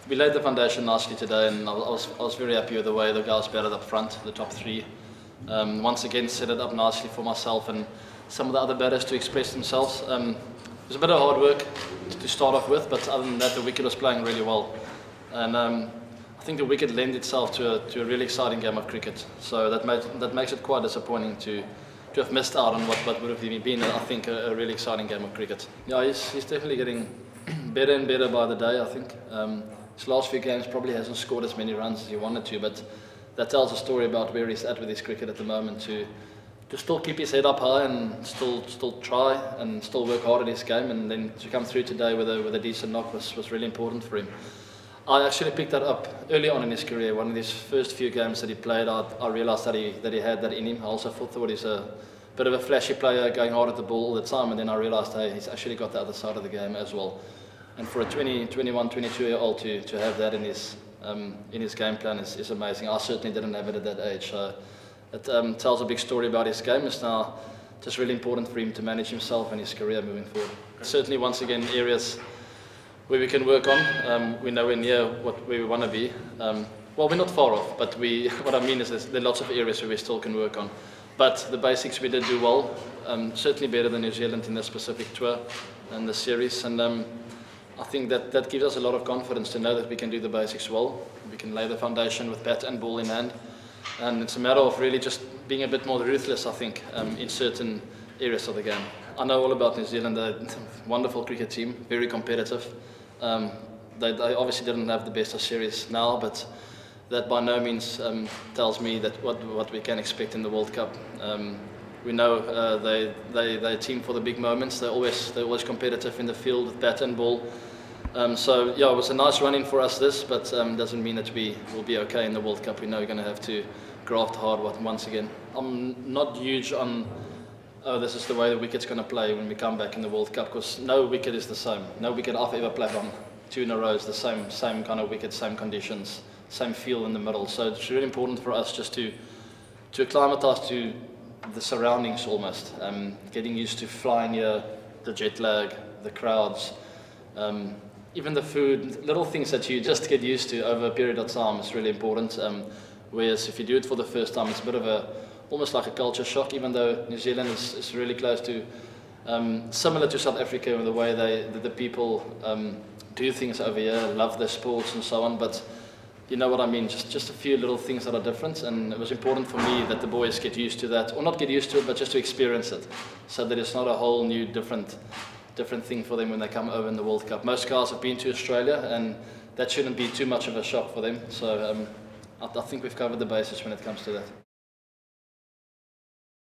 we laid the foundation nicely today, and I was very happy with the way the guys batted up front, the top three. Once again, set it up nicely for myself and some of the other batters to express themselves. It was a bit of hard work to start off with, but other than that, the wicket was playing really well. And I think the wicket lent itself to a really exciting game of cricket. So that makes it quite disappointing to have missed out on what would have been, I think, a really exciting game of cricket. Yeah, he's definitely getting better and better by the day, I think. His last few games probably hasn't scored as many runs as he wanted to, but that tells a story about where he's at with his cricket at the moment, to still keep his head up high and still try and still work hard at his game, and then to come through today with a decent knock was really important for him. I actually picked that up early on in his career. One of his first few games that he played, I realised that he had that in him. I also thought he's a bit of a flashy player, going hard at the ball all the time, and then I realised, hey, he's actually got the other side of the game as well. And for a 21, 22-year-old to have that in his game plan is amazing. I certainly didn't have it at that age. So it tells a big story about his game. It's now just really important for him to manage himself and his career moving forward. Certainly, once again, areas where we can work on. We're nowhere near where we want to be. Well, we're not far off, but what I mean is there are lots of areas where we still can work on. But the basics we did do well, certainly better than New Zealand in this specific tour and the series. And I think that gives us a lot of confidence to know that we can do the basics well. We can lay the foundation with bat and ball in hand. And it's a matter of really just being a bit more ruthless, I think, in certain areas of the game. I know all about New Zealand. They're a wonderful cricket team, very competitive. They obviously didn't have the best of series now, but that by no means tells me that what we can expect in the World Cup. We know they're a team for the big moments. They're always competitive in the field with bat and ball. So yeah, it was a nice run-in for us but doesn't mean that we will be okay in the World Cup. We know we're going to have to graft hard once again. I'm not huge on, oh, this is the way the wicket's going to play when we come back in the World Cup, because no wicket is the same. No wicket I've ever played on 2 in a row is the same kind of wicket, same conditions, same feel in the middle. So it's really important for us just to acclimatise to the surroundings almost, getting used to flying here, the jet lag, the crowds, even the food, little things that you just get used to over a period of time is really important. Whereas if you do it for the first time, it's a bit of almost like a culture shock, even though New Zealand is really close to, similar to South Africa in the way the people do things over here, love their sports and so on, but you know what I mean, just a few little things that are different, and it was important for me that the boys get used to that, or not get used to it, but just to experience it, so that it's not a whole new different thing for them when they come over in the World Cup. Most guys have been to Australia, and that shouldn't be too much of a shock for them, so I think we've covered the bases when it comes to that.